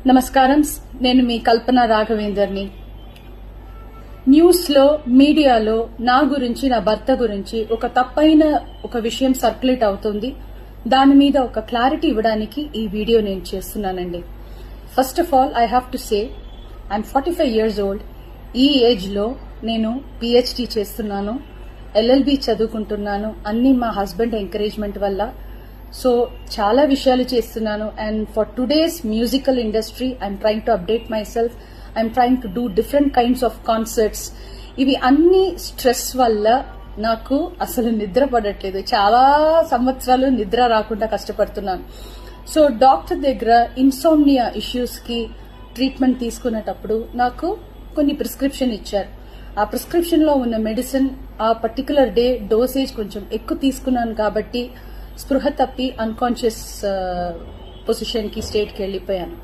నమస్కారం. నేను మీ కల్పన రాఘవేందర్ని. న్యూస్ లో, మీడియాలో నా గురించి, నా భర్త గురించి ఒక తప్పైన ఒక విషయం సర్క్యులేట్ అవుతుంది. దాని మీద ఒక క్లారిటీ ఇవ్వడానికి ఈ వీడియో నేను చేస్తున్నానండి. First of all I have to say I'm 45 years old. ఈ ఏజ్ లో నేను PhD చేస్తున్నాను, LLB చదువుకుంటున్నాను. అన్ని మా హస్బెండ్ ఎంకరేజ్మెంట్ వల్ల. సో చాలా విషయాలు చేస్తున్నాను. And for today's musical industry I'm trying to update my self. I'm trying to do different kinds of concerts. ఇవి అన్ని స్ట్రెస్ వల్ల నాకు అసలు నిద్ర పడట్లేదు. చాలా సంవత్సరాలు నిద్ర రాకుండా కష్టపడుతున్నాను. సో డాక్టర్ దగ్గర ఇన్సోమ్నియా ఇష్యూస్ కి ట్రీట్మెంట్ తీసుకునేటప్పుడు నాకు కొన్ని ప్రిస్క్రిప్షన్ ఇచ్చారు. ఆ ప్రిస్క్రిప్షన్ లో ఉన్న మెడిసిన్ ఆ పర్టికులర్ డే డోసేజ్ కొంచెం ఎక్కువ తీసుకున్నాను కాబట్టి స్పృహ తప్పి అన్కాన్షియస్ పొజిషన్ కి స్టేట్ కి వెళ్లిపోయాను.